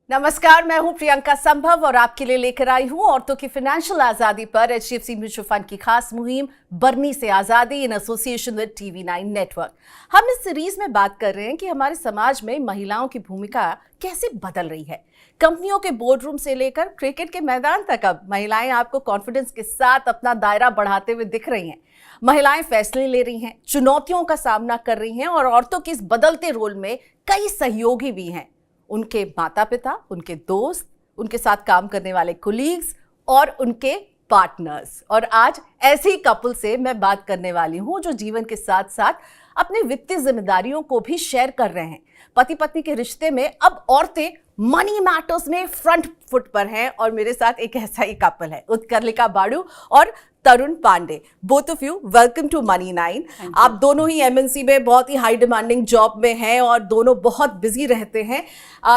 नमस्कार, मैं हूं प्रियंका संभव और आपके लिए लेकर आई हूं औरतों की फाइनेंशियल आजादी पर HDFC म्यूचुअल फंड की खास मुहिम बरनी से आजादी in association with TV9 network. हम इस सीरीज में बात कर रहे हैं कि हमारे समाज में महिलाओं की भूमिका कैसे बदल रही है। कंपनियों के बोर्ड रूम से लेकर क्रिकेट के मैदान तक अब महिलाएं आपको कॉन्फिडेंस के साथ अपना दायरा बढ़ाते हुए दिख रही हैं। महिलाएं फैसले ले रही हैं, चुनौतियों का सामना कर रही हैं और औरतों के इस बदलते रोल में कई सहयोगी भी हैं। उनके माता पिता, उनके दोस्त, उनके साथ काम करने वाले कोलीग्स और उनके पार्टनर्स। और आज ऐसे ही कपल से मैं बात करने वाली हूं जो जीवन के साथ साथ अपनी वित्तीय जिम्मेदारियों को भी शेयर कर रहे हैं। पति पत्नी के रिश्ते में अब औरतें मनी मैटर्स में फ्रंट फुट पर हैं और मेरे साथ एक ऐसा ही कपल है, उत्कर्लिका बाड़ू और Tarun Pandey. Both of you welcome to Money9. आप दोनों ही MNC में बहुत ही हाई डिमांडिंग जॉब में हैं और दोनों बहुत बिजी रहते हैं,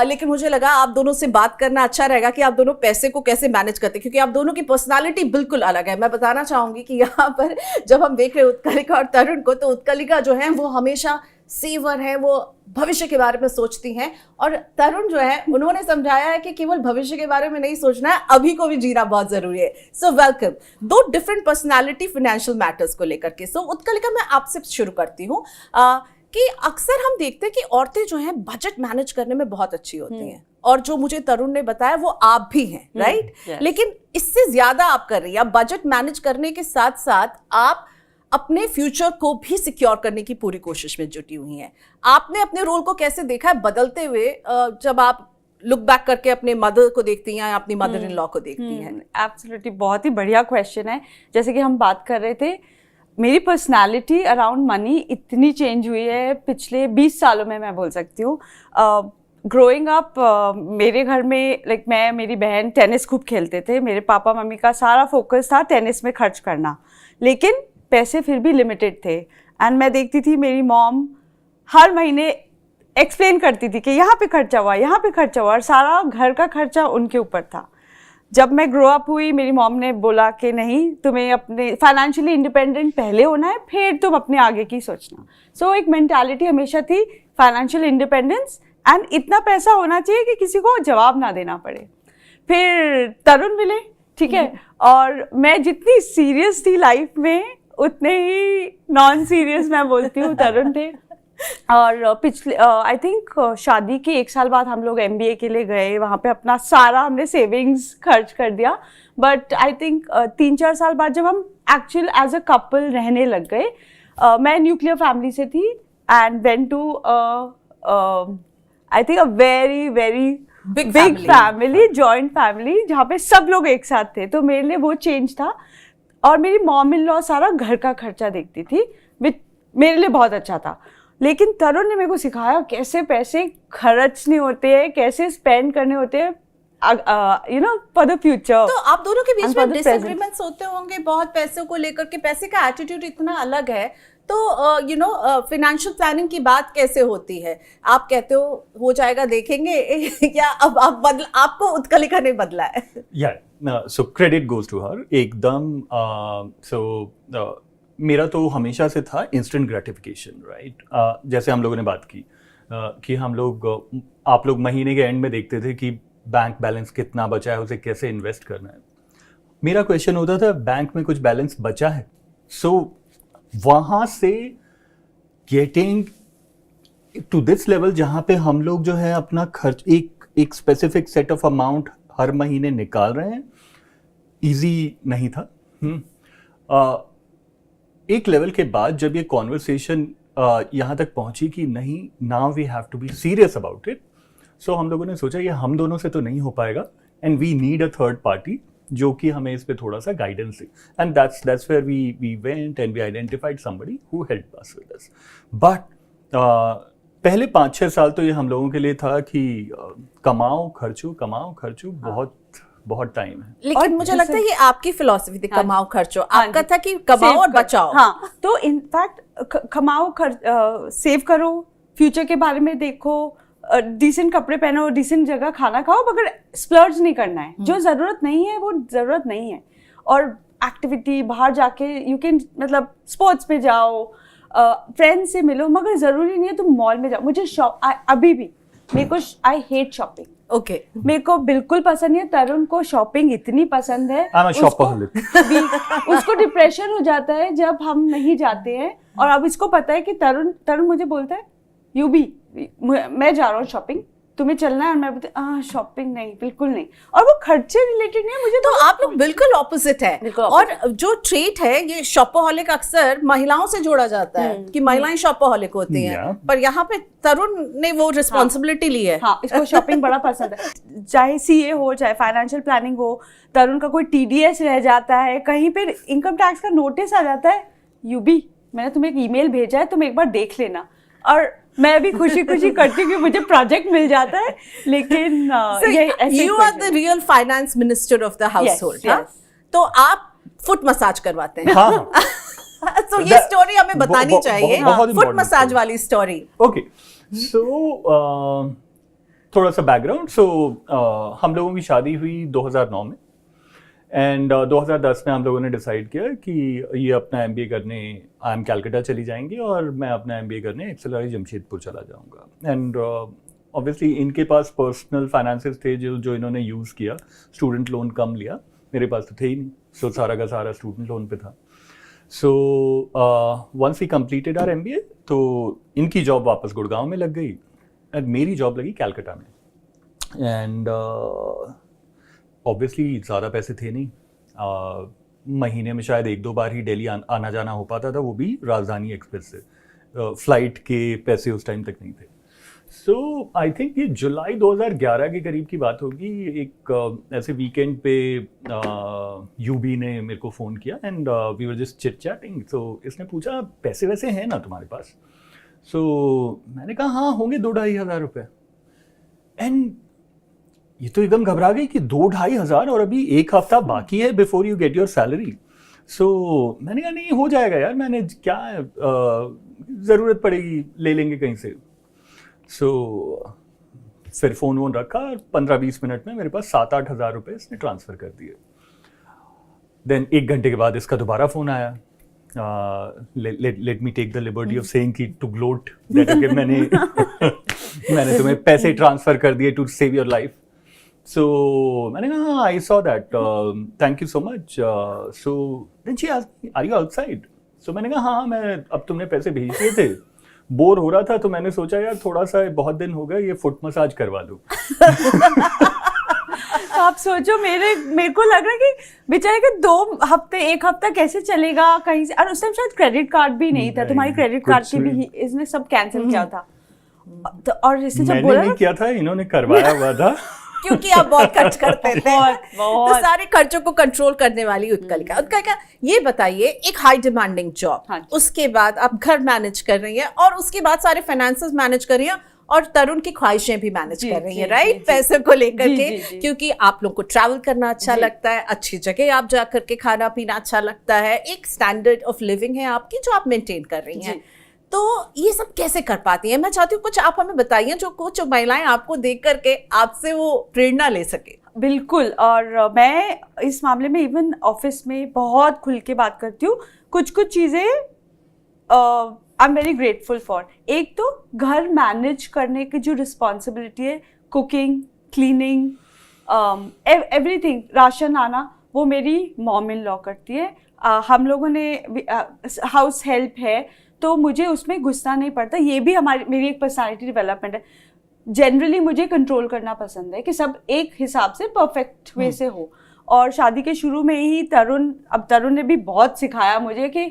लेकिन मुझे लगा आप दोनों से बात करना अच्छा रहेगा कि आप दोनों पैसे को कैसे मैनेज करते हैं, क्योंकि आप दोनों की पर्सनालिटी बिल्कुल अलग है। मैं बताना चाहूंगी कि यहाँ पर जब हम देख रहे हैं उत्कर्लिका और तरुण को, तो उत्कर्लिका जो है वो हमेशा सेवर है, वो भविष्य के बारे में सोचती हैं, और तरुण जो है उन्होंने समझाया है कि केवल भविष्य के बारे में नहीं सोचना है, अभी को भी जीना बहुत जरूरी है। So welcome. दो डिफरेंट पर्सनालिटी फाइनेंशियल मैटर्स को लेकर के। सो उत्कर्लिका, मैं आपसे शुरू करती हूँ कि अक्सर हम देखते हैं कि औरतें जो हैं बजट मैनेज करने में बहुत अच्छी होती हैं, और जो मुझे तरुण ने बताया वो आप भी हैं, राइट? लेकिन इससे ज्यादा आप कर रही हैं। आप बजट मैनेज करने के साथ साथ आप अपने फ्यूचर को भी सिक्योर करने की पूरी कोशिश में जुटी हुई हैं। आपने अपने रोल को कैसे देखा है बदलते हुए, जब आप लुक बैक करके अपने मदर को देखती हैं या अपनी मदर इन लॉ को देखती हैं? एब्सोल्युटली, बहुत ही बढ़िया क्वेश्चन है। जैसे कि हम बात कर रहे थे, मेरी पर्सनालिटी अराउंड मनी इतनी चेंज हुई है पिछले 20 सालों में, मैं बोल सकती हूँ। ग्रोइंग अप मेरे घर में मेरी बहन टेनिस खूब खेलते थे। मेरे पापा मम्मी का सारा फोकस था टेनिस में खर्च करना, लेकिन पैसे फिर भी लिमिटेड थे। एंड मैं देखती थी मेरी मॉम हर महीने एक्सप्लेन करती थी कि यहाँ पे खर्चा हुआ, यहाँ पे खर्चा हुआ, और सारा घर का खर्चा उनके ऊपर था। जब मैं ग्रो अप हुई, मेरी मॉम ने बोला कि नहीं, तुम्हें अपने फाइनेंशियली इंडिपेंडेंट पहले होना है, फिर तुम अपने आगे की सोचना। सो एक मेंटालिटी हमेशा थी फाइनेंशियल इंडिपेंडेंस, एंड इतना पैसा होना चाहिए कि किसी को जवाब ना देना पड़े। फिर तरुण मिले, ठीक है, और मैं जितनी सीरियस थी लाइफ में उतने ही नॉन सीरियस मैं बोलती हूँ तरुण थे। और पिछले आई थिंक शादी के 1 साल बाद हम लोग MBA के लिए गए। वहाँ पे अपना सारा हमने सेविंग्स खर्च कर दिया। बट आई थिंक 3-4 साल बाद जब हम एक्चुअल एज अ कपल रहने लग गए, मैं न्यूक्लियर फैमिली से थी and went to I think a very very big family, joint family, जहाँ पे सब लोग एक साथ थे। तो मेरे लिए वो चेंज था। और मेरी मॉम इन लॉ सारा घर का खर्चा देखती थी, विच मेरे लिए बहुत अच्छा था। लेकिन तरुण ने मेरे को सिखाया कैसे पैसे खर्चने होते हैं, कैसे स्पेंड करने होते हैं, फॉर द फ्यूचर। तो आप दोनों के बीच में डिसएग्रीमेंट्स होते होंगे बहुत पैसों को लेकर के। पैसे का एटीट्यूड इतना अलग है, तो फाइनेंशियल प्लानिंग की बात कैसे होती है? आप कहते हो जाएगा देखेंगे या अब आपको उत्कर्लिका ने बदला है? So credit goes to her एकदम। मेरा तो हमेशा से था इंस्टेंट ग्रेटिफिकेशन, राइट? जैसे हम लोगों ने बात की कि आप लोग महीने के एंड में देखते थे कि बैंक बैलेंस कितना बचा है, उसे कैसे इन्वेस्ट करना है। मेरा क्वेश्चन होता था बैंक में कुछ बैलेंस बचा है, सो वहाँ से गेटिंग टू दिस लेवल जहाँ पे हम लोग जो है अपना खर्च एक स्पेसिफिक सेट ऑफ अमाउंट हर महीने निकाल रहे हैं, इजी नहीं था। एक लेवल के बाद जब ये कॉन्वर्सेशन यहाँ तक पहुंची कि नहीं, now we have to be serious about it, so हम लोगों ने सोचा ये हम दोनों से तो नहीं हो पाएगा and we need a third party जो कि हमें इस पे थोड़ा सा गाइडेंस दे। And that's where we went and we identified somebody who helped us with this. But पहले 5-6 साल तो ये हम लोगों के लिए था कि कमाओ खर्चो, बहुत टाइम है। लेकिन मुझे लगता है ये आपकी फिलॉसफी थी, कमाओ खर्चो। आपका था कि कमाओ और बचाओ। हाँ, तो इनफैक्ट कमाओ, सेव करो, फ्यूचर के बारे में देखो, डिसेंट कपड़े पहनो, डिसेंट जगह खाना खाओ, मगर स्प्लर्ज नहीं करना है। जो जरूरत नहीं है वो जरूरत नहीं है। और एक्टिविटी बाहर जाके यू कैन, मतलब स्पोर्ट्स में जाओ, फ्रेंड्स से मिलो, मगर जरूरी नहीं है तुम मॉल में जाओ। मुझे शॉप अभी भी मेरे को आई हेट शॉपिंग। ओके मेरे को बिल्कुल पसंद नहीं है। तरुण को शॉपिंग इतनी पसंद है, I'm a shopaholic. उसको डिप्रेशन हो जाता है जब हम नहीं जाते हैं। और अब इसको पता है कि तरुण मुझे बोलता है यू भी, मैं जा रहा हूँ शॉपिंग, तुम्हें चलना है? और मैं बोलती शॉपिंग नहीं, बिल्कुल नहीं। और वो खर्चे रिलेटेड नहीं है मुझे। तो आप लोग बिल्कुल ऑपोजिट है। बिल्कुल और जो ट्रेट है ये शॉपोहॉलिक अक्सर महिलाओं से जोड़ा जाता है कि महिलाएं शॉपोहॉलिक होती हैं, Yeah. पर यहाँ पे तरुण ने वो रिस्पॉन्सिबिलिटी ली है। हाँ, इसको शॉपिंग बड़ा पसंद है। चाहे सीए हो, चाहे फाइनेंशियल प्लानिंग हो, तरुण का कोई टीडीएस रह जाता है, कहीं पे इनकम टैक्स का नोटिस आ जाता है, यूबी मैंने तुम्हें एक ईमेल भेजा है, तुम एक बार देख लेना। और मैं भी खुशी खुशी करती हूँ कि मुझे प्रोजेक्ट मिल जाता है। लेकिन you are the real finance minister of the household. तो आप फुट मसाज करवाते हैं। हाँ तो ये स्टोरी हमें बतानी चाहिए, बहुत फुट important मसाज story. वाली स्टोरी। ओके सो थोड़ा सा बैकग्राउंड। सो हम लोगों की शादी हुई 2009 में एंड 2010 में हम लोगों ने डिसाइड किया कि ये अपना एमबीए करने IIM कैलकाटा चली जाएंगी और मैं अपना एमबीए करने एक्सेलरी जमशेदपुर चला जाऊंगा। एंड ऑब्वियसली इनके पास पर्सनल फाइनेंसेस थे जो इन्होंने यूज़ किया। स्टूडेंट लोन कम लिया, मेरे पास तो थे ही नहीं, सो सारा का सारा स्टूडेंट लोन पे था। So once we completed our MBA तो इनकी जॉब वापस गुड़गांव में लग गई एंड मेरी जॉब लगी कैलकाटा में। एंड ऑब्वियसली ज़्यादा पैसे थे नहीं, महीने में शायद 1-2 बार ही दिल्ली आना जाना हो पाता था, वो भी राजधानी एक्सप्रेस से। फ्लाइट के पैसे उस टाइम तक नहीं थे। सो आई थिंक ये जुलाई 2011 के करीब की बात होगी। एक ऐसे वीकेंड पे यूबी ने मेरे को फ़ोन किया and we were just chit chatting. So इसने पूछा पैसे वैसे हैं ना तुम्हारे पास? सो मैंने कहा हाँ होंगे 2-2.5 हज़ार रुपये। एंड ये तो एकदम घबरा गई कि 2-2.5 हज़ार और अभी 1 हफ्ता बाकी है before you get your salary. So मैंने कहा नहीं हो जाएगा यार, मैंने क्या ज़रूरत पड़ेगी ले लेंगे कहीं से। सो फिर फ़ोन वोन रखा, 15-20 मिनट में मेरे पास 7-8 हज़ार रुपये इसने ट्रांसफ़र कर दिए। देन 1 घंटे के बाद इसका दोबारा फ़ोन आया। Let me take the liberty of saying कि टू ग्लोट दैट मैंने तुम्हें पैसे ट्रांसफ़र कर दिए to save your life. So मैंने कहा हाँ I saw that, thank you so much. So then she asked me are you outside? So मैंने कहा हाँ मैं, अब तुमने पैसे भेज दिए थे, बोर हो रहा था तो मैंने सोचा यार थोड़ा सा बहुत दिन हो गए ये फुट मसाज करवा दूं। आप सोचो मेरे को लग रहा है कि बेचारे के 2 हफ्ते 1 हफ्ता कैसे चलेगा कहीं से। और उस टाइम शायद क्रेडिट कार्ड भी नहीं था, तुम्हारी क्रेडिट कार्ड की भी इसने सब कैंसिल किया था। तो और इससे जब बोला नहीं किया था, इन्होंने करवाया हुआ था क्योंकि आप बहुत खर्च करते थे। बहुत। तो सारे खर्चों को कंट्रोल करने वाली उत्कलिका ये बताइए, एक हाई डिमांडिंग जॉब, हाँ। उसके बाद आप घर मैनेज कर रही हैं और उसके बाद सारे फाइनेंसेस मैनेज कर रही हैं और तरुण की ख्वाहिशें भी मैनेज कर रही हैं, राइट? पैसे को लेकर के, क्योंकि आप लोग को ट्रैवल करना अच्छा लगता है, अच्छी जगह आप जा करके खाना पीना अच्छा लगता है, एक स्टैंडर्ड ऑफ लिविंग है आपकी जो आप मेंटेन कर रही हैं। तो ये सब कैसे कर पाती हैं? मैं चाहती हूँ कुछ आप हमें बताइए जो कुछ महिलाएं आपको देख करके आपसे वो प्रेरणा ले सके। बिल्कुल। और मैं इस मामले में इवन ऑफिस में बहुत खुल के बात करती हूँ। कुछ चीज़ें I am very grateful for. एक तो घर मैनेज करने की जो रिस्पॉन्सिबिलिटी है, कुकिंग, क्लीनिंग, एवरीथिंग, राशन आना, वो मेरी मॉम इन लॉ करती है। हम लोगों ने हाउस हेल्प है तो मुझे उसमें घुसना नहीं पड़ता। ये भी मेरी एक पर्सनालिटी डेवलपमेंट है। जनरली मुझे कंट्रोल करना पसंद है कि सब एक हिसाब से परफेक्ट वे से हो। और शादी के शुरू में ही तरुण ने भी बहुत सिखाया मुझे कि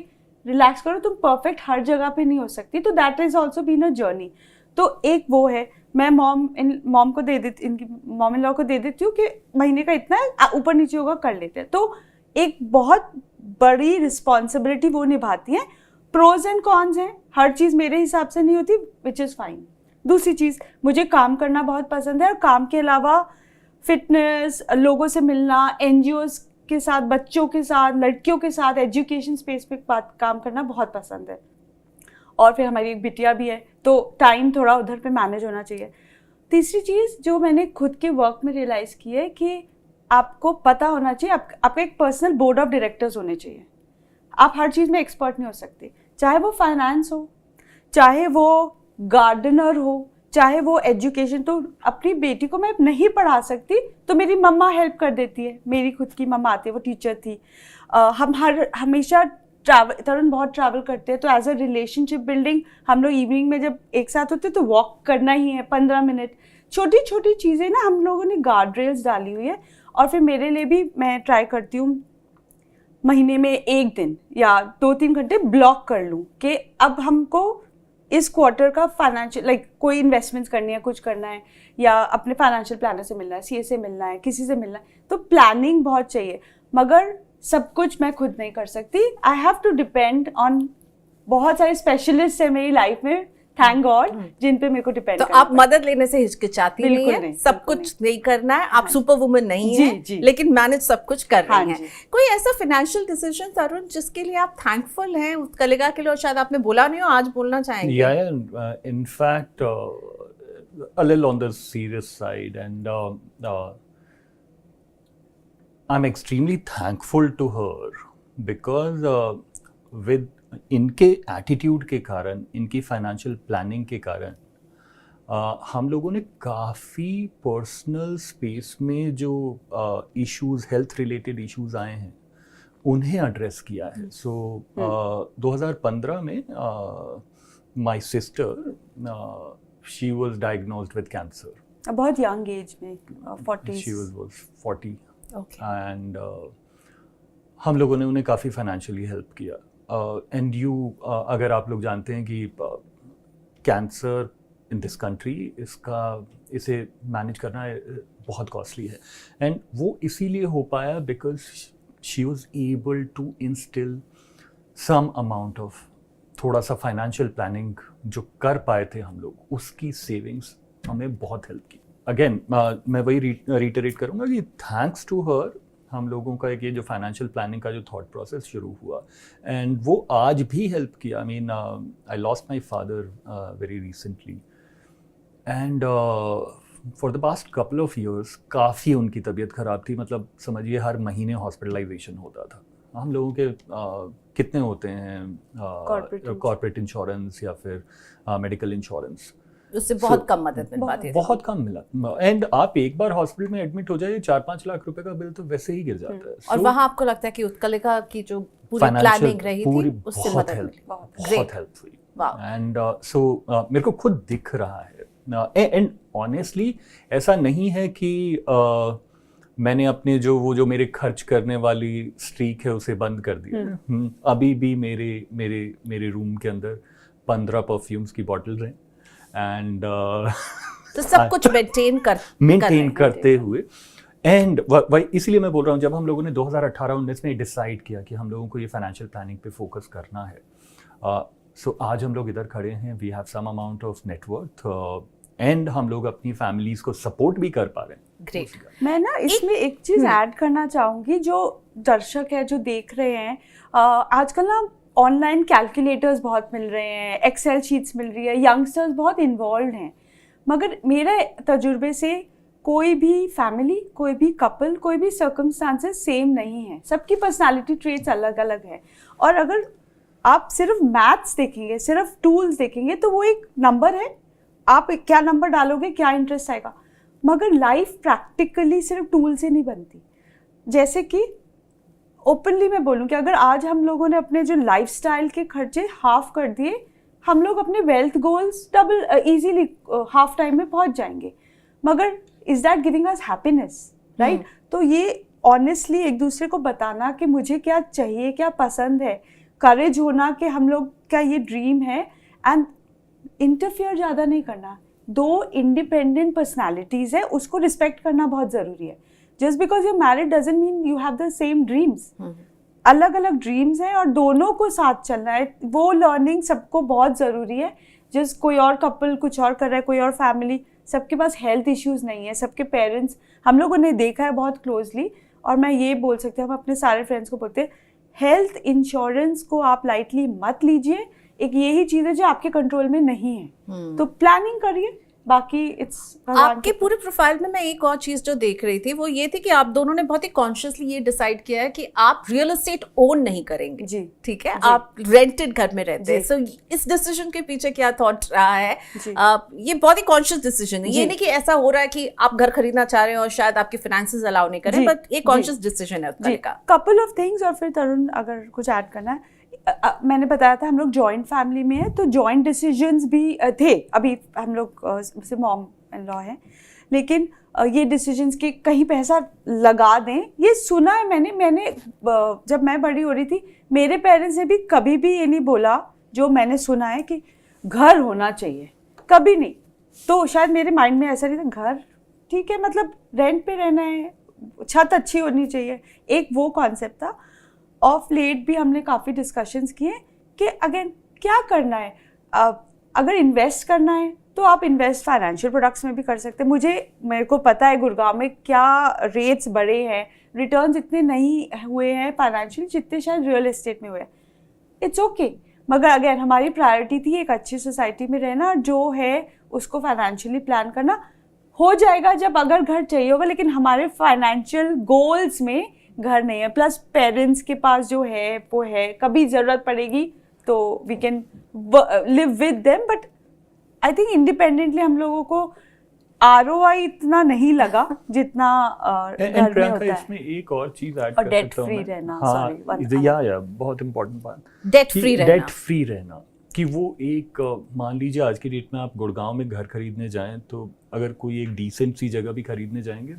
रिलैक्स करो, तुम परफेक्ट हर जगह पे नहीं हो सकती। तो that is also been a journey. तो एक वो है, मैं मॉम को दे देती, इनकी मॉम इन लॉ को दे देती हूँ कि महीने का इतना है, ऊपर नीचे होगा कर लेते हैं। तो एक बहुत बड़ी रिस्पॉन्सिबिलिटी वो निभाती हैं। प्रोज एंड कॉन्स हैं, हर चीज़ मेरे हिसाब से नहीं होती, विच इज़ फाइन। दूसरी चीज़, मुझे काम करना बहुत पसंद है और काम के अलावा फिटनेस, लोगों से मिलना, NGOs के साथ, बच्चों के साथ, लड़कियों के साथ एजुकेशन स्पेस पे काम करना बहुत पसंद है। और फिर हमारी एक बिटिया भी है तो टाइम थोड़ा उधर पे मैनेज होना चाहिए। तीसरी चीज़ जो मैंने खुद के वर्क में रियलाइज़ की है कि आपको पता होना चाहिए, आपका एक पर्सनल बोर्ड ऑफ डायरेक्टर्स होने चाहिए। आप हर चीज़ में एक्सपर्ट नहीं हो सकते, चाहे वो फाइनेंस हो, चाहे वो गार्डनर हो, चाहे वो एजुकेशन, तो अपनी बेटी को मैं नहीं पढ़ा सकती तो मेरी मम्मा हेल्प कर देती है, मेरी खुद की मम्मा आती है, वो टीचर थी। हम हमेशा तरुण बहुत ट्रैवल करते हैं, तो एज अ रिलेशनशिप बिल्डिंग हम लोग इवनिंग में जब एक साथ होते तो वॉक करना ही है 15 मिनट। छोटी छोटी चीज़ें ना हम लोगों ने गार्ड रेल्स डाली हुई है। और फिर मेरे लिए भी मैं ट्राई करती हूँ महीने में 1 दिन या 2-3 घंटे ब्लॉक कर लूँ कि अब हमको इस क्वार्टर का फाइनेंशियल कोई इन्वेस्टमेंट्स करनी है, कुछ करना है, या अपने फाइनेंशियल प्लानर से मिलना है, सीए से मिलना है, किसी से मिलना है। तो प्लानिंग बहुत चाहिए, मगर सब कुछ मैं खुद नहीं कर सकती। I have to depend on बहुत सारे स्पेशलिस्ट है मेरी लाइफ में, थैंक गॉड, जिन पे मेरे को डिपेंड तो आप मदद लेने से हिचकिचाती नहीं है, नहीं, सब कुछ नहीं करना है, आप सुपर वुमन नहीं है, लेकिन मैनेज सब कुछ कर रही हैं। कोई ऐसा फाइनेंशियल डिसीजन तरुण जिसके लिए आप थैंकफुल हैं उस कलिका के लिए, और शायद आपने बोला नहीं हो, आज बोलना चाहेंगे? Yeah, in fact, a little on the serious side, and I'm extremely thankful to her because with इनके एटीट्यूड के कारण, इनकी फाइनेंशियल प्लानिंग के कारण हम लोगों ने काफ़ी पर्सनल स्पेस में जो इश्यूज, हेल्थ रिलेटेड इश्यूज आए हैं, उन्हें एड्रेस किया है। सो 2015 में my sister, she was diagnosed with cancer, बहुत यंग एज में, 40s। शी वाज 40, एंड हम लोगों ने उन्हें काफ़ी फाइनेंशियली हेल्प किया। एंड अगर आप लोग जानते हैं कि कैंसर इन दिस कंट्री, इसे मैनेज करना बहुत कॉस्टली है, एंड वो इसीलिए हो पाया because she was able to instil some amount of थोड़ा सा फाइनेंशियल प्लानिंग जो कर पाए थे हम लोग, उसकी सेविंग्स हमें बहुत हेल्प की। अगेन मैं वही रिटरेट करूँगा कि थैंक्स टू हर हम लोगों का एक ये जो फाइनेंशियल प्लानिंग का जो थॉट प्रोसेस शुरू हुआ, एंड वो आज भी हेल्प किया। I mean I lost my father very recently, and for the past couple of years काफ़ी उनकी तबीयत ख़राब थी। मतलब समझिए हर महीने हॉस्पिटलाइजेशन होता था। हम लोगों के कितने होते हैं कॉर्पोरेट इंश्योरेंस या फिर मेडिकल इंश्योरेंस, उससे बहुत कम मदद मिल पाती है, बहुत कम मिला। एंड आप एक बार हॉस्पिटल में एडमिट हो जाइए, 4-5 लाख रुपए का बिल तो वैसे ही गिर जाता है। और वहाँ आपको लगता है कि उत्कलिका की जो पूरी प्लानिंग रही थी उससे मदद मिली, बहुत हेल्प हुई। एंड सो मेरे को खुद दिख रहा है, एंड ऑनेस्टली ऐसा नहीं है कि मैंने अपने जो मेरे खर्च करने वाली स्ट्रीक है उसे बंद कर दिया। अभी भी मेरे रूम के अंदर 15 परफ्यूम्स की बॉटल हैं, एंड तो सब कुछ मेंटेन करते हुए, एंड वही इसलिए मैं बोल रहा हूँ, जब हम लोगों ने 2018-19 में डिसाइड किया कि हम लोगों को ये फाइनेंशियल प्लानिंग पे फोकस करना है, सो आज हम लोग इधर खड़े हैं, we have some amount of net worth, and हम लोग अपनी फैमिलीज को सपोर्ट भी कर पा रहे हैं। ग्रेट। मैं ना इसमें एक चीज़ ऐड करना चाहूँगी, जो दर्शक है जो देख रहे हैं, आजकल ना ऑनलाइन कैलकुलेटर्स बहुत मिल रहे हैं, एक्सेल शीट्स मिल रही है, यंगस्टर्स बहुत इन्वॉल्व हैं, मगर मेरे तजुर्बे से कोई भी फैमिली, कोई भी कपल, कोई भी सर्कमस्टांसेस सेम नहीं है, सबकी पर्सनालिटी ट्रेट्स अलग अलग है। और अगर आप सिर्फ मैथ्स देखेंगे, सिर्फ टूल्स देखेंगे, तो वो एक नंबर है, आप क्या नंबर डालोगे क्या इंटरेस्ट आएगा, मगर लाइफ प्रैक्टिकली सिर्फ टूल से नहीं बनती। जैसे कि ओपनली मैं बोलूँ कि अगर आज हम लोगों ने अपने जो लाइफस्टाइल के खर्चे हाफ कर दिए, हम लोग अपने wealth goals double easily half time में पहुंच जाएंगे, मगर is that giving us happiness, right? तो ये ऑनेस्टली एक दूसरे को बताना कि मुझे क्या चाहिए, क्या पसंद है, करेज होना कि हम लोग क्या ये ड्रीम है, एंड इंटरफियर ज़्यादा नहीं करना। 2 इंडिपेंडेंट पर्सनैलिटीज़ है, उसको रिस्पेक्ट करना बहुत ज़रूरी है। Just because you married doesn't mean you have the same dreams, अलग अलग ड्रीम्स हैं और दोनों को साथ चलना है। वो लर्निंग सबको बहुत ज़रूरी है। जिस कोई और कपल कुछ और कर रहा है, कोई और फैमिली, सबके पास हेल्थ इश्यूज़ नहीं है, सबके पेरेंट्स हम लोगों ने देखा है बहुत क्लोजली, और मैं ये बोल सकती हूँ, हम अपने सारे फ्रेंड्स को बोलते हैं, हेल्थ इंश्योरेंस को आप लाइटली मत लीजिए। एक यही चीज़ है जो आपके कंट्रोल में नहीं है, तो प्लानिंग करिए, बाकी इट्स आपके पूरे प्रोफाइल में मैं एक और चीज जो देख रही थी वो ये थी कि आप दोनों ने बहुत ही कॉन्शियसली ये डिसाइड किया है कि आप रियल एस्टेट ओन नहीं करेंगे जी ठीक है जी। आप रेंटेड घर में रहते हैं जी। सो इस डिसीजन के पीछे क्या थॉट रहा है जी। ये बहुत ही कॉन्शियस डिसीजन है ये जी। नहीं कि ऐसा हो रहा है कि आप घर खरीदना चाह रहे हैं और शायद आपके फाइनेंसेस अलाउ नहीं करें जी। बट ये जी। कॉन्शियस डिसीजन है उस तरह का कपल ऑफ थिंग्स और फिर तरुण अगर कुछ ऐड करना है मैंने बताया था हम लोग जॉइंट फैमिली में है तो जॉइंट डिसीजंस भी थे अभी हम लोग से मॉम एंड लॉ है लेकिन ये डिसीजंस कि कहीं पैसा लगा दें ये सुना है मैंने जब मैं बड़ी हो रही थी मेरे पेरेंट्स ने भी कभी भी ये नहीं बोला जो मैंने सुना है कि घर होना चाहिए कभी नहीं तो शायद मेरे माइंड में ऐसा नहीं था घर ठीक है मतलब रेंट पे रहना है छत अच्छी होनी चाहिए एक वो कॉन्सेप्ट था ऑफ लेट भी हमने काफ़ी डिस्कशंस किए कि अगेन क्या करना है अगर इन्वेस्ट करना है तो आप इन्वेस्ट फाइनेंशियल प्रोडक्ट्स में भी कर सकते हैं मेरे को पता है गुड़गांव में क्या रेट्स बढ़े हैं रिटर्न्स इतने नहीं हुए हैं फाइनेंशियल जितने शायद रियल एस्टेट में हुए हैं इट्स ओके मगर अगेन हमारी प्रायोरिटी थी एक अच्छी सोसाइटी में रहना जो है उसको फाइनेंशियली प्लान करना हो जाएगा जब अगर घर चाहिए होगा लेकिन हमारे फाइनेंशियल गोल्स में घर नहीं है प्लस पेरेंट्स के पास जो है वो है कभी ज़रूरत पड़ेगी तो we can live with them but I think independently हम लोगों को ROI इतना नहीं लगा जितना घर में होता है इसमें एक और चीज ऐड और कर डेट सकता हूं फ्री मैं। रहना हाँ, सॉरी या बहुत इंपॉर्टेंट बात डेट फ्री रहना डेट फ्री रहना कि वो एक मान लीजिए आज की डेट में आप गुड़गांव में घर खरीदने जाएं तो अगर कोई एक डिसेंट सी जगह भी खरीदने जाएंगे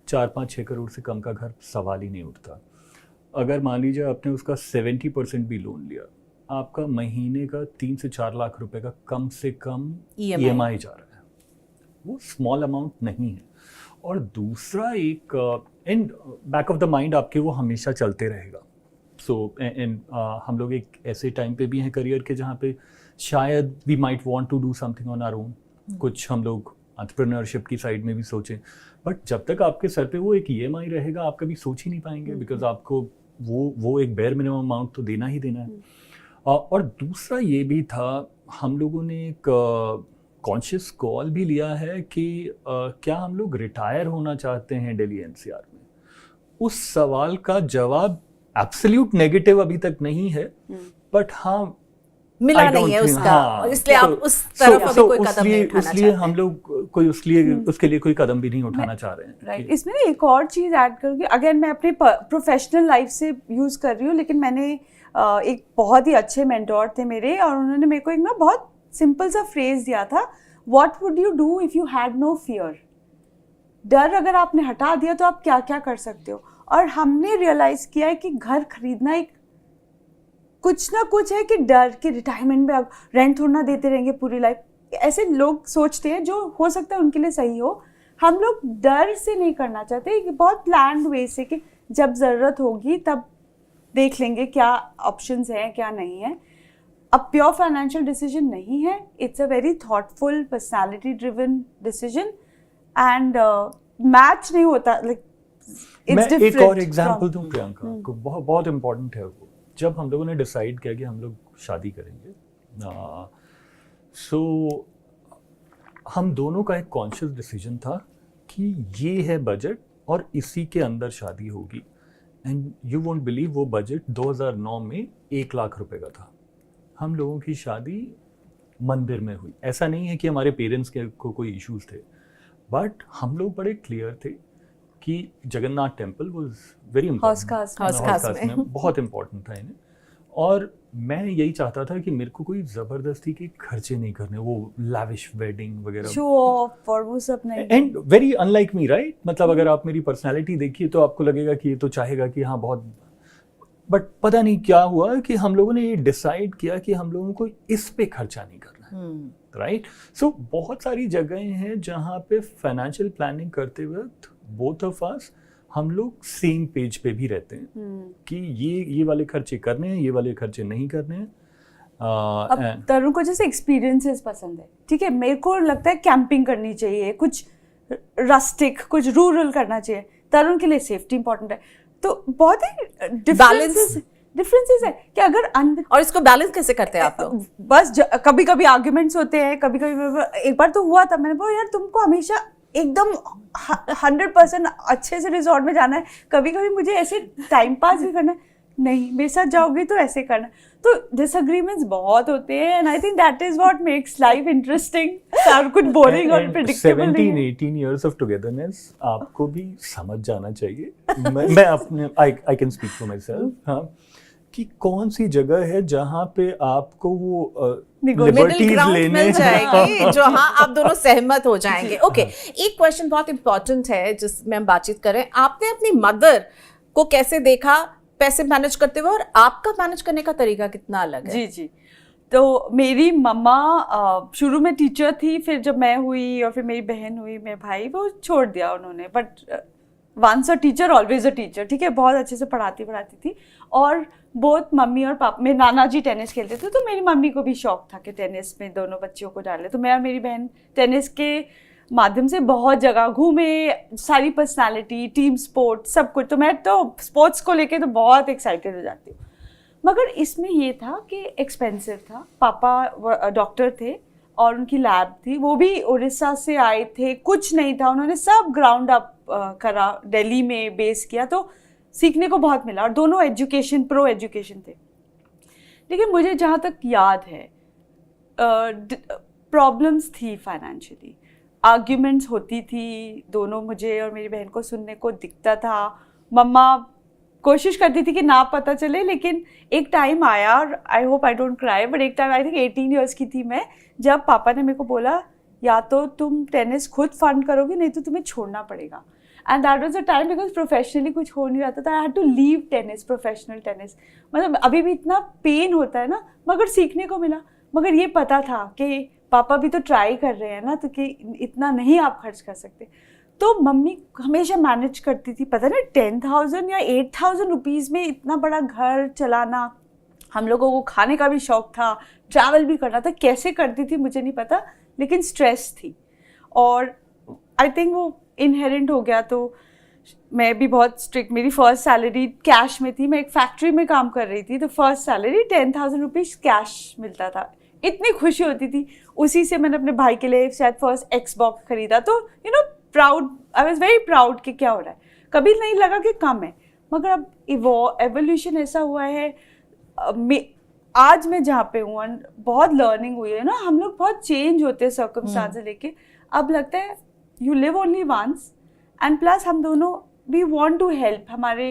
4-5-6 करोड़ से कम का घर सवाल ही नहीं उठता अगर मान लीजिए आपने उसका 70% भी लोन लिया आपका महीने का 3 से 4 लाख रुपए का कम से कम EMI जा रहा है वो स्मॉल अमाउंट नहीं है और दूसरा एक in back of the mind आपके वो हमेशा चलते रहेगा सो हम लोग एक ऐसे टाइम पे भी हैं करियर के जहाँ पे शायद we might want to do something on our own कुछ हम लोग एंटरप्रेन्योरशिप की साइड में भी सोचें बट जब तक आपके सर पे वो एक EMI रहेगा आप कभी सोच ही नहीं पाएंगे बिकॉज आपको वो एक बेयर मिनिमम अमाउंट तो देना ही देना है और दूसरा ये भी था हम लोगों ने एक कॉन्शियस कॉल भी लिया है कि क्या हम लोग रिटायर होना चाहते हैं दिल्ली NCR में उस सवाल का जवाब एब्सोल्यूट नेगेटिव अभी तक नहीं है बट हाँ मिला नहीं है उसका इसलिए आप उस तरफ अभी कोई कदम नहीं उठाना इसलिए हम लोग कोई उसके लिए कोई कदम भी नहीं उठाना चाह रहे हैं राइट इसमें एक और चीज़ ऐड करूँगी अगेन मैं अपने प्रोफेशनल लाइफ से यूज़ कर रही हूँ लेकिन मैंने एक बहुत ही अच्छे मेंटोर थे मेरे और उन्होंने मेरे को एक ना बहुत सिंपल सा फ्रेज दिया था what would you do if you had no fear डर अगर आपने हटा दिया तो आप क्या क्या कर सकते हो और हमने रियलाइज़ किया है कि घर खरीदना एक कुछ ना कुछ है कि डर कि रिटायरमेंट में अब रेंट थोड़ा ना देते रहेंगे पूरी लाइफ ऐसे लोग सोचते हैं जो हो सकता है उनके लिए सही हो हम लोग डर से नहीं करना चाहते कि बहुत प्लान्ड वे से कि जब ज़रूरत होगी तब देख लेंगे क्या ऑप्शंस हैं क्या नहीं है अब प्योर फाइनेंशियल डिसीजन नहीं है it's a very thoughtful personality driven decision and match नहीं होता लाइक मैं एक और एग्जांपल दूं प्रियंका को बहुत इंपॉर्टेंट है वो जब हम लोगों ने डिसाइड किया कि हम लोग शादी करेंगे सो हम दोनों का एक कॉन्शियस डिसीजन था कि ये है बजट और इसी के अंदर शादी होगी एंड यू वोंट बिलीव वो बजट 2009 में 1 लाख रुपए का था हम लोगों की शादी मंदिर में हुई ऐसा नहीं है कि हमारे पेरेंट्स के को कोई इश्यूज थे बट हम लोग बड़े क्लियर थे कि Jagannath temple was very important में बहुत इंपॉर्टेंट था इन्हें और मैं यही चाहता था कि मेरे को कोई जबरदस्ती के खर्चे नहीं करने वो लैविश वेडिंग वगैरह शो ऑफ और वो सब नहीं and very unlike me right मतलब अगर आप मेरी पर्सनालिटी देखिए तो आपको लगेगा कि ये तो चाहेगा कि हाँ बहुत बट पता नहीं क्या हुआ कि हम लोगों ने ये डिसाइड किया कि हम लोगों को इस पे खर्चा नहीं करना है राइट सो बहुत सारी जगहें हैं जहाँ पे फाइनेंशियल प्लानिंग करते वक्त बोथ ऑफ अस हम लोग सेम पेज पे भी रहते हैं कि ये वाले खर्चे करने हैं ये वाले खर्चे नहीं करने हैं अब तरुण को जैसे एक्सपीरियंसेस पसंद है ठीक है मेरे को लगता है कैंपिंग करनी चाहिए कुछ रस्टिक कुछ रूरल करना चाहिए तरुण के लिए सेफ्टी इंपॉर्टेंट है तो बहुत ही डिफरेंसेस डिफरेंसेस है कि अगर और इसको बैलेंस कैसे करते हैं आप लोग? बस कभी कभी आर्ग्यूमेंट्स होते हैं, कभी कभी एक बार तो हुआ था, मैंने बोला यार तुमको हमेशा एकदम 100% अच्छे से रिजॉर्ट में जाना है, कभी कभी मुझे ऐसे टाइम पास भी करना है, नहीं मेरे साथ जाओगे तो ऐसे करना। तो डिसएग्रीमेंट्स बहुत होते हैं and I think that is what makes life interesting. सब कुछ बोरिंग और प्रेडिक्टेबल नहीं है। 17-18 years of togetherness आपको भी समझ जाना चाहिए। मैं अपने I can speak for myself, हाँ, कि कौन सी जगह है जहाँ पे आपको वो मिडिल लिबर्टीज ग्राउंड लेने मिल जाएगी जहाँ आप दोनों सहमत हो जाएंगे। ओके, एक क्वेश्चन बहुत इंपॉर्टेंट है जिसमें हम बातचीत करें, आपने अपनी मदर को कैसे देखा पैसे मैनेज करते हुए, और आपका मैनेज करने का तरीका कितना अलग है? जी जी, तो मेरी मम्मा शुरू में टीचर थी, फिर जब मैं हुई और फिर मेरी बहन हुई, मेरे भाई, वो छोड़ दिया उन्होंने, but once a teacher always a teacher, ठीक है, बहुत अच्छे से पढ़ाती थी। और बहुत मम्मी और पापा, मेरे नाना जी टेनिस खेलते थे, तो मेरी मम्मी को भी शौक था कि टेनिस में दोनों बच्चियों को डाले, तो मैं और मेरी बहन टेनिस के माध्यम से बहुत जगह घूमे, सारी पर्सनालिटी, टीम स्पोर्ट, सब कुछ। तो मैं तो स्पोर्ट्स को लेके तो बहुत एक्साइटेड हो जाती हूँ, मगर इसमें ये था कि एक्सपेंसिव था। पापा डॉक्टर थे और उनकी लैब थी, वो भी उड़ीसा से आए थे, कुछ नहीं था, उन्होंने सब ग्राउंड अप करा, दिल्ली में बेस किया, तो सीखने को बहुत मिला, और दोनों प्रो एजुकेशन थे। लेकिन मुझे जहाँ तक याद है प्रॉब्लम्स थी फाइनेंशियली, आर्ग्यूमेंट्स होती थी, दोनों मुझे और मेरी बहन को सुनने को दिखता था। मम्मा कोशिश करती थी कि ना पता चले, लेकिन एक टाइम आया, और I hope I don't cry, but एक टाइम आई थिंक 18 ईयर्स की थी मैं, जब पापा ने मेरे को बोला या तो तुम टेनिस खुद फंड करोगे, नहीं तो तुम्हें छोड़ना पड़ेगा। And that was the time, because professionally कुछ हो नहीं रहा था, I had to leave tennis, professional tennis. मतलब अभी भी इतना पेन होता है ना, मगर सीखने को मिला। मगर ये पता था कि पापा भी तो ट्राई कर रहे हैं ना, तो कि इतना नहीं आप खर्च कर सकते। तो मम्मी हमेशा मैनेज करती थी, पता नहीं 10,000 या 8,000 रुपीज़ में इतना बड़ा घर चलाना। हम लोगों को खाने का भी शौक था, ट्रैवल भी करना था, कैसे करती थी मुझे नहीं पता, लेकिन स्ट्रेस थी। और आई थिंक वो इनहेरेंट हो गया। तो मैं भी बहुत स्ट्रिक्ट, मेरी फर्स्ट सैलरी कैश में थी, मैं एक फैक्ट्री में काम कर रही थी, तो फर्स्ट सैलरी 10,000 रुपीज़ कैश मिलता था, इतनी खुशी होती थी। उसी से मैंने अपने भाई के लिए शायद फर्स्ट एक्सबॉक्स खरीदा, तो you know proud, I was very proud कि क्या हो रहा है। कभी नहीं लगा कि कम है, मगर अब एवोल्यूशन ऐसा हुआ है। आज मैं जहाँ पे हूँ, बहुत लर्निंग हुई है ना, हम लोग बहुत चेंज होते हैं सर्कमस्टांसेस लेके। अब लगता है you live only once, and plus हम दोनों वी वांट टू हेल्प हमारे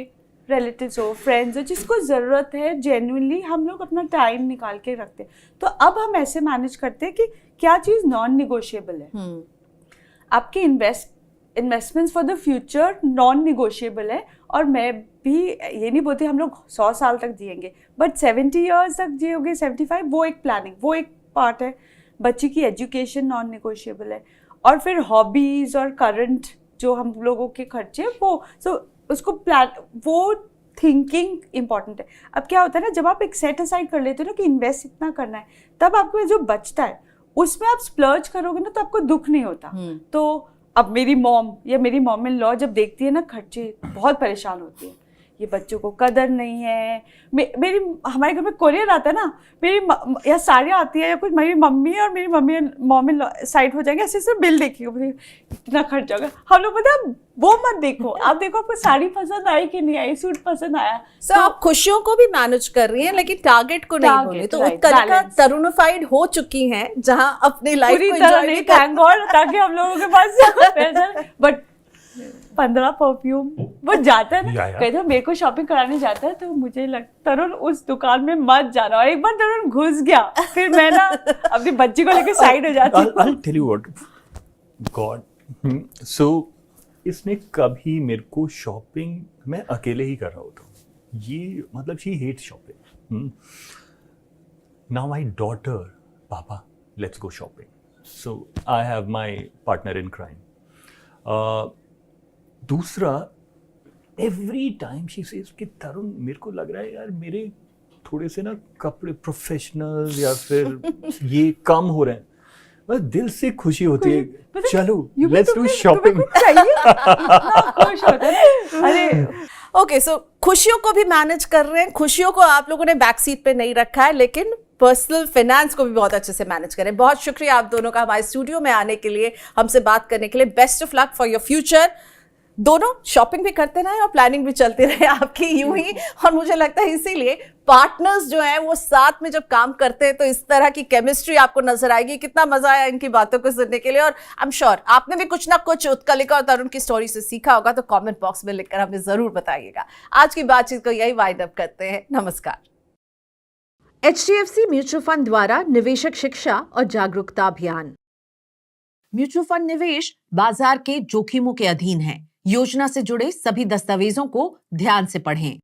रिलेटिव्स हो, फ्रेंड्स हो, जिसको ज़रूरत है, जेन्युइनली हम लोग अपना टाइम निकाल के रखते हैं। तो अब हम ऐसे मैनेज करते हैं कि क्या चीज़ नॉन निगोशिएबल है। आपके investments for the future non negotiable है। और मैं भी ये नहीं बोलती हम लोग 100 साल तक जिएंगे, बट 70 ईयर्स तक जियोगे, 75, वो एक प्लानिंग, वो एक पार्ट है। बच्ची की एजुकेशन नॉन निगोशिएबल है। और फिर हॉबीज़ और करंट जो हम लोगों के खर्चे, वो उसको प्लान, वो थिंकिंग इंपॉर्टेंट है। अब क्या होता है ना, जब आप एक सेट असाइड कर लेते हो ना कि इन्वेस्ट इतना करना है, तब आपको जो बचता है उसमें आप स्प्लर्ज करोगे ना, तो आपको दुख नहीं होता। तो अब मेरी मॉम या मेरी मॉम इन लॉ जब देखती है ना खर्चे, बहुत परेशान होती है, ये बच्चों को कदर नहीं है। मेरी हमारे घर में कोरियर आता है ना, मेरी या साड़ियाँ आती है या कुछ, मेरी मम्मी और मेरी मॉम इन साइड हो जाएंगे, ऐसे सिर्फ बिल देखिए इतना खर्च होगा। हम लोग पता है वो मत देखो, आप देखो आपको साड़ी पसंद आई कि नहीं आई, सूट पसंद आया। तो आप खुशियों को भी मैनेज कर रही हैं, लेकिन टारगेट को नहीं भूली। तो उत्कर्षा तरुणिफाइड हो चुकी हैं, जहां अपनी लाइफ को एंजॉय नहीं कर, थैंक गॉड, ताकि हम लोगों के पास बट 15 परफ्यूम वो जाता है ना, कहते हैं मेरे को शॉपिंग कराने जाता है, तो मुझे लगता तरुण उस दुकान में मत जाना। और एक बार तरुण घुस गया, फिर मैं ना अपनी बच्ची को लेकर साइड हो जाती हूँ। I'll tell you what, God, so इसने कभी मेरे को शॉपिंग, मैं अकेले ही कर रहा होता हूँ, ये मतलब she hates shopping. Now my daughter, पापा let's go shopping, so I have my partner in crime. दूसरा, एवरी टाइम शी सेज कि तरुण मेरे को लग रहा है यार मेरे थोड़े से ना कपड़े प्रोफेशनल या फिर ये कम हो रहे हैं, बस दिल से खुशी होती है, चलो लेट्स डू शॉपिंग। खुश होता है। अरे ओके, सो खुशियों को भी मैनेज कर रहे हैं, खुशियों को आप लोगों ने बैक सीट पे नहीं रखा है, लेकिन पर्सनल फाइनेंस को भी बहुत अच्छे से मैनेज करें। बहुत शुक्रिया आप दोनों का हमारे स्टूडियो में आने के लिए, हमसे बात करने के लिए। Best of luck for your future. दोनों शॉपिंग भी करते रहे और प्लानिंग भी चलती रहे आपकी यूं ही। और मुझे लगता है इसीलिए पार्टनर्स जो हैं वो साथ में जब काम करते हैं तो इस तरह की केमिस्ट्री आपको नजर आएगी। कितना मजा आया इनकी बातों को सुनने के लिए। और आई एम श्योर आपने भी कुछ ना कुछ उत्कलिका और तरुण की स्टोरी से सीखा होगा, तो कमेंट बॉक्स में लिखकर हमें जरूर बताइएगा। आज की बातचीत को यही वाइंड अप करते हैं। नमस्कार। HDFC म्यूचुअल फंड द्वारा निवेशक शिक्षा और जागरूकता अभियान। म्यूचुअल फंड निवेश बाजार के जोखिमों के अधीन है। योजना से जुड़े सभी दस्तावेजों को ध्यान से पढ़ें।